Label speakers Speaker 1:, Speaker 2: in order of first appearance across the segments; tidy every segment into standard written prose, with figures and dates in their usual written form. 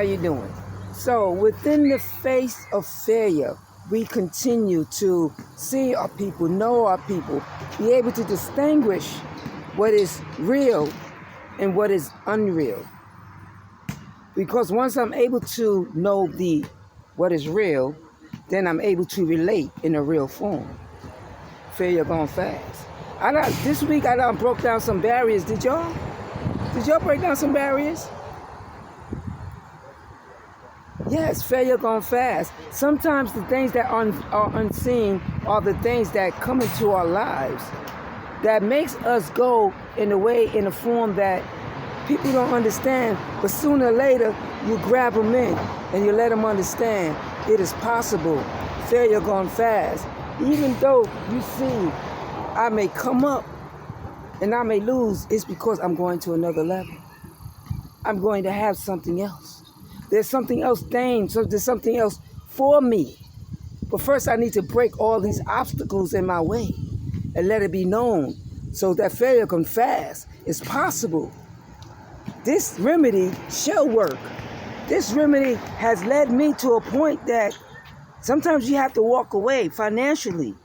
Speaker 1: How you doing? So within the face of failure, we continue to see our people, know our people, be able to distinguish what is real and what is unreal. Because once I'm able to know what is real, then I'm able to relate in a real form. Failure gone fast. This week I done broke down some barriers. Did y'all? Did y'all break down some barriers? Yes, failure gone fast. Sometimes the things that are unseen are the things that come into our lives that makes us go in a form that people don't understand, but sooner or later you grab them in and you let them understand it is possible. Failure gone fast. Even though you see I may come up and I may lose, it's because I'm going to another level. I'm going to have something else. There's something else so there's something else for me. But first I need to break all these obstacles in my way and let it be known so that failure can fast. It's possible. This remedy shall work. This remedy has led me to a point that sometimes you have to walk away financially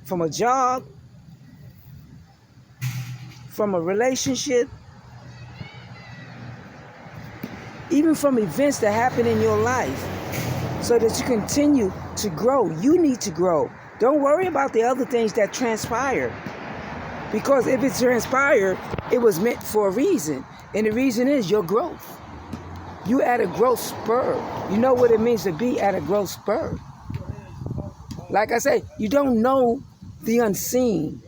Speaker 1: from a job, from a relationship, even from events that happen in your life, so that you continue to grow. You need to grow. Don't worry about the other things that transpire. Because if it transpired, it was meant for a reason. And the reason is your growth. You at a growth spur. You know what it means to be at a growth spur. Like I say, you don't know the unseen,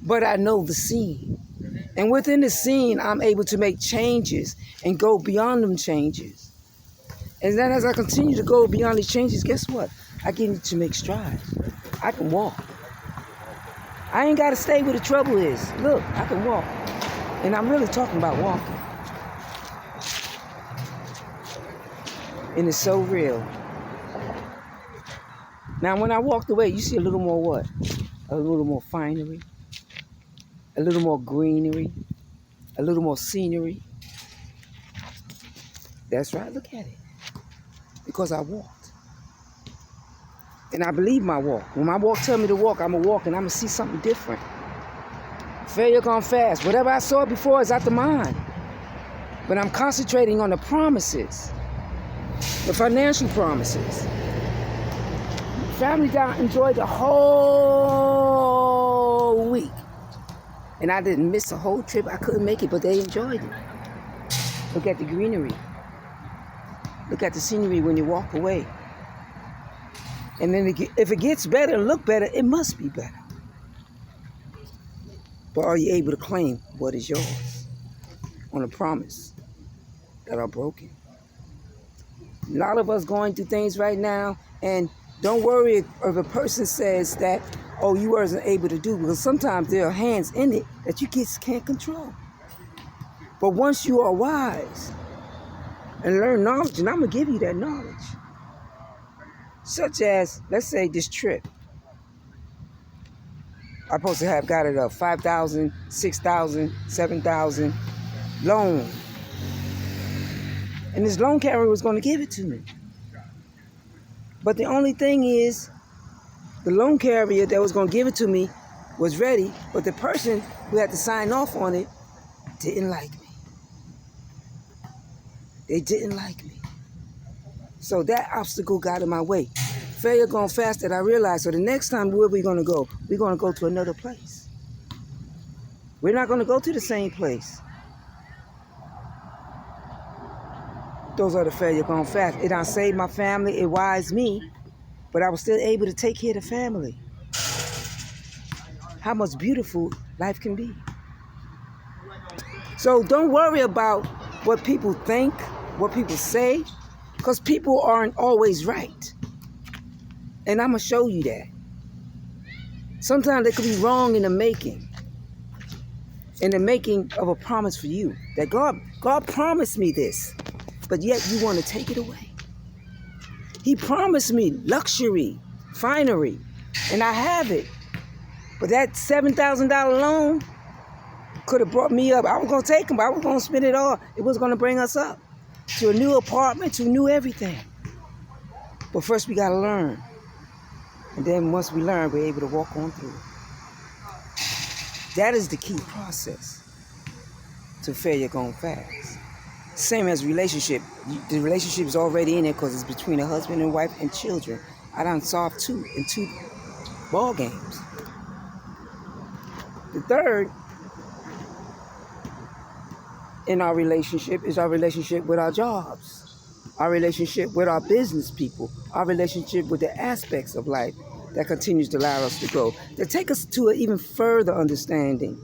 Speaker 1: but I know the seen. And within the scene, I'm able to make changes and go beyond them changes. And then as I continue to go beyond these changes, guess what? I get to make strides. I can walk. I ain't got to stay where the trouble is. Look, I can walk. And I'm really talking about walking. And it's so real. Now, when I walked away, you see a little more what? A little more finery. A little more greenery, a little more scenery. That's right, look at it. Because I walked. And I believe my walk. When my walk tell me to walk, I'm going to walk and I'm going to see something different. Failure gone fast. Whatever I saw before is out the mind. But I'm concentrating on the promises, the financial promises. Family got enjoyed the whole week. And I didn't miss the whole trip. I couldn't make it, but they enjoyed it. Look at the greenery. Look at the scenery when you walk away. And then if it gets better and look better, it must be better. But are you able to claim what is yours on a promise that are broken? A lot of us going through things right now, and don't worry if a person says that, oh, you wasn't able to do, because sometimes there are hands in it that you just can't control. But once you are wise and learn knowledge, and I'm going to give you that knowledge, such as, let's say, this trip. I'm supposed to have got it a $5,000, $6,000, $7,000 loan. And this loan carrier was going to give it to me. But the only thing is, the loan carrier that was going to give it to me was ready, but the person who had to sign off on it didn't like me. They didn't like me. So that obstacle got in my way. Failure gone fast that I realized. So the next time, where are we going to go? We're going to go to another place. We're not going to go to the same place. Those are the failure gone fast. It done saved my family. It wised me. But I was still able to take care of the family. How much beautiful life can be. So don't worry about what people think, what people say, because people aren't always right. And I'm going to show you that. Sometimes they could be wrong in the making of a promise for you. That God promised me this, but yet you want to take it away. He promised me luxury, finery, and I have it. But that $7,000 loan could have brought me up. I was going to take him, but I was going to spend it all. It was going to bring us up. to a new apartment, to new everything. But first we got to learn. And then once we learn, we're able to walk on through. That is the key process to failure gone fast. Same as relationship. The relationship is already in there because it's between a husband and wife and children. I done solved two ball games. The third in our relationship is our relationship with our jobs, our relationship with our business people, our relationship with the aspects of life that continues to allow us to grow, that take us to an even further understanding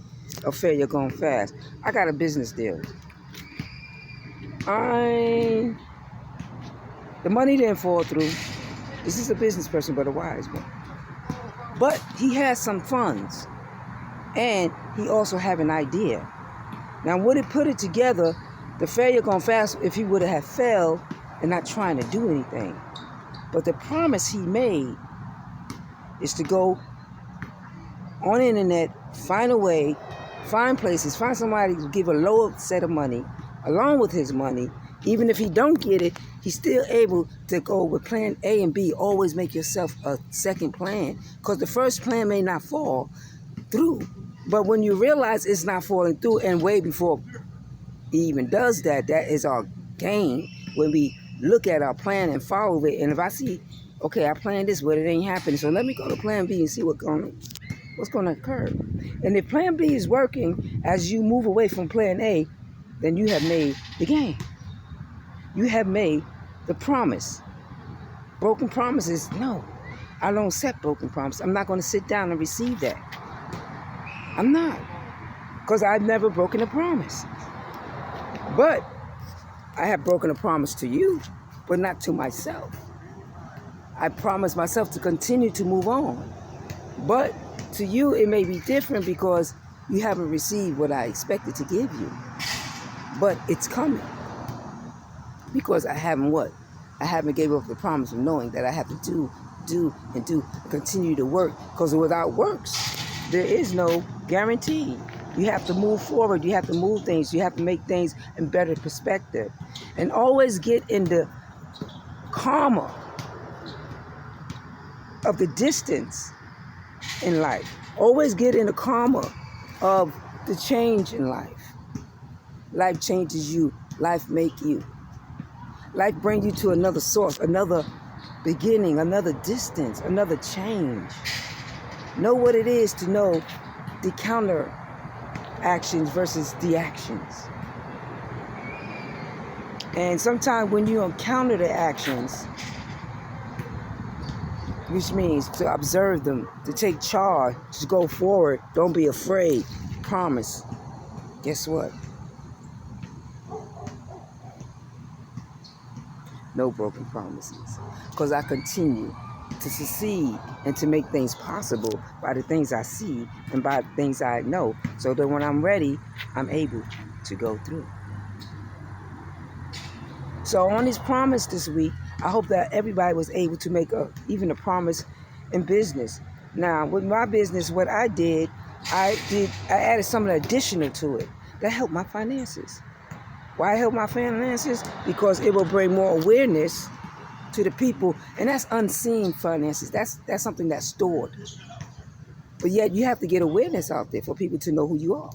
Speaker 1: of failure gone fast. I got a business deal. The money didn't fall through. This is a business person, but a wise one. But he has some funds, and he also have an idea. Now, would it put it together, the failure gone fast if he would have failed and not trying to do anything. But the promise he made is to go on the internet, find a way, find places, find somebody to give a lower set of money along with his money. Even if he don't get it, he's still able to go with plan A and B. Always make yourself a second plan, because the first plan may not fall through. But when you realize it's not falling through, and way before he even does that, that is our gain. When we look at our plan and follow it, and if I see, okay, I planned this, but it ain't happening, so let me go to plan B and see what's going to occur. And if plan B is working as you move away from plan A, then you have made the gain. You have made the promise. Broken promises, no. I don't accept broken promises. I'm not going to sit down and receive that. I'm not. Because I've never broken a promise. But I have broken a promise to you, but not to myself. I promised myself to continue to move on. But to you, it may be different because you haven't received what I expected to give you. But it's coming. Because I haven't what? I haven't gave up the promise of knowing that I have to do, and continue to work. Because without works, there is no guarantee. You have to move forward. You have to move things. You have to make things in better perspective. And always get in the karma of the distance in life. Always get in the karma of the change in life. Life changes you. Life make you. Life brings you to another source, another beginning, another distance, another change. Know what it is to know the counter actions versus the actions. And sometimes when you encounter the actions, which means to observe them, to take charge, to go forward, don't be afraid, promise. Guess what? No broken promises. Because I continue to succeed and to make things possible by the things I see and by the things I know, so that when I'm ready, I'm able to go through. So on this promise this week, I hope that everybody was able to make even a promise in business. Now, with my business, what I did, I added something additional to it that helped my finances. Why help my finances? Because it will bring more awareness to the people, and that's unseen finances. That's something that's stored. But yet you have to get awareness out there for people to know who you are.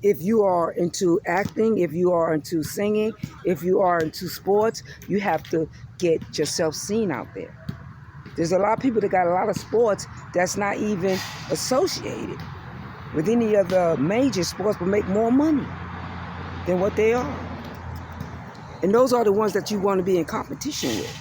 Speaker 1: If you are into acting, if you are into singing, if you are into sports, you have to get yourself seen out there. There's a lot of people that got a lot of sports that's not even associated with any of the major sports, but make more money than what they are. And those are the ones that you want to be in competition with,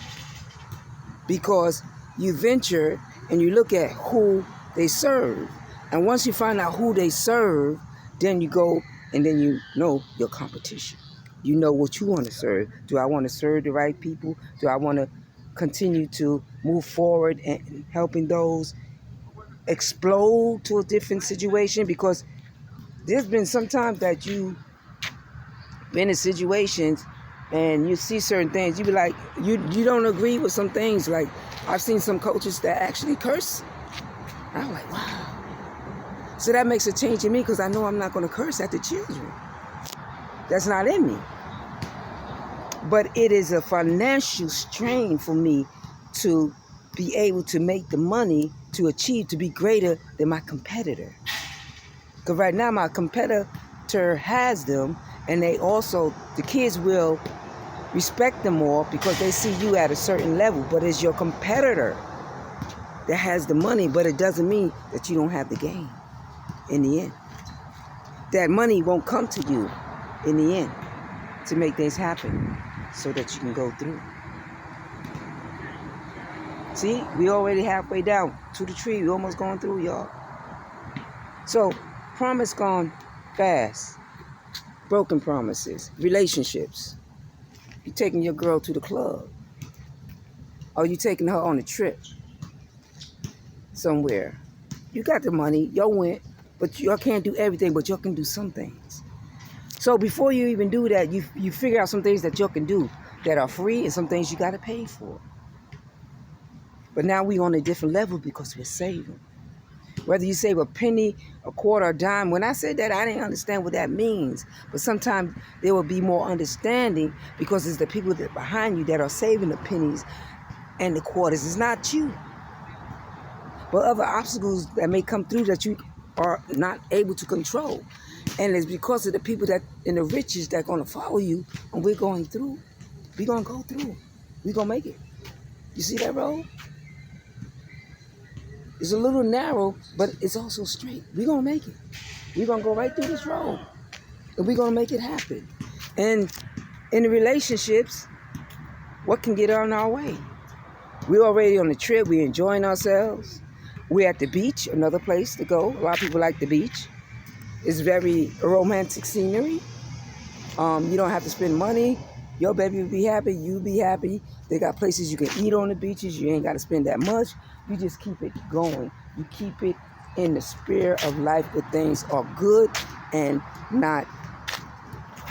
Speaker 1: because you venture and you look at who they serve. And once you find out who they serve, then you go and then you know your competition. You know what you want to serve. Do I want to serve the right people? Do I want to continue to move forward and helping those explode to a different situation? Because there's been some times that you've been in situations and you see certain things, you be like, you don't agree with some things. Like, I've seen some coaches that actually curse. I'm like, wow. So that makes a change in me, because I know I'm not going to curse at the children. That's not in me. But it is a financial strain for me to be able to make the money to achieve to be greater than my competitor. Because right now my competitor has them, and they also, the kids will respect them more because they see you at a certain level. But it's your competitor that has the money, but it doesn't mean that you don't have the game in the end. That money won't come to you in the end to make things happen so that you can go through. See, we already halfway down to the tree. We almost going through, y'all. So, promise gone fast. Broken promises. Relationships. You taking your girl to the club. Or you taking her on a trip somewhere. You got the money. Y'all went. But y'all can't do everything, but y'all can do some things. So before you even do that, you figure out some things that y'all can do that are free and some things you got to pay for. But now we on a different level because we're saving. Whether you save a penny, a quarter, a dime. When I said that, I didn't understand what that means. But sometimes there will be more understanding because it's the people that behind you that are saving the pennies and the quarters. It's not you. But other obstacles that may come through that you are not able to control. And it's because of the people that in the riches that are going to follow you, and we're going through. We're going to go through. We're going to make it. You see that road? It's a little narrow, but it's also straight. We're going to make it. We're going to go right through this road. And we're going to make it happen. And in the relationships, what can get on our way? We're already on the trip. We're enjoying ourselves. We're at the beach, another place to go. A lot of people like the beach. It's very romantic scenery. You don't have to spend money. Your baby will be happy. You be happy. They got places you can eat on the beaches. You ain't got to spend that much. You just keep it going. You keep it in the spirit of life where things are good and not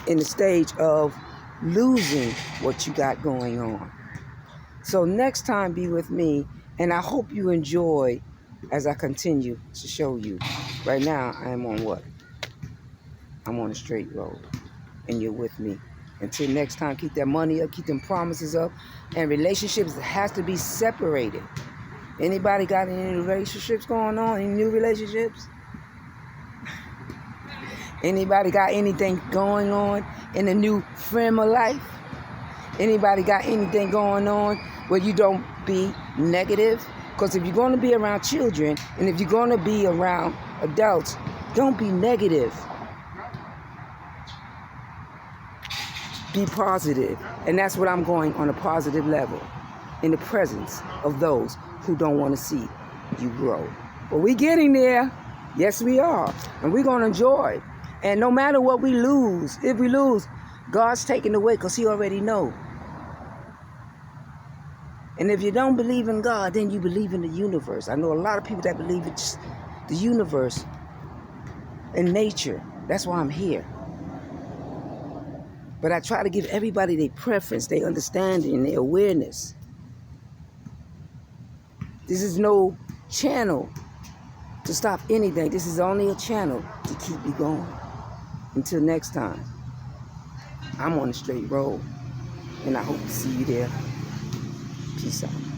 Speaker 1: in the stage of losing what you got going on. So next time, be with me. And I hope you enjoy as I continue to show you. Right now, I am on what? I'm on a straight road. And you're with me. Until next time, keep that money up, keep them promises up. And relationships has to be separated. Anybody got any relationships going on? Any new relationships? Anybody got anything going on in the new frame of life? Anybody got anything going on where you don't be negative? Because if you're going to be around children and if you're going to be around adults, don't be negative. Be positive. And that's what I'm going on a positive level in the presence of those who don't want to see you grow. But we're getting there. Yes, we are. And we're going to enjoy. And no matter what we lose, if we lose, God's taking away because he already knows. And if you don't believe in God, then you believe in the universe. I know a lot of people that believe in the universe and nature. That's why I'm here. But I try to give everybody their preference, their understanding, their awareness. This is no channel to stop anything. This is only a channel to keep you going. Until next time, I'm on a straight road. And I hope to see you there. Peace out.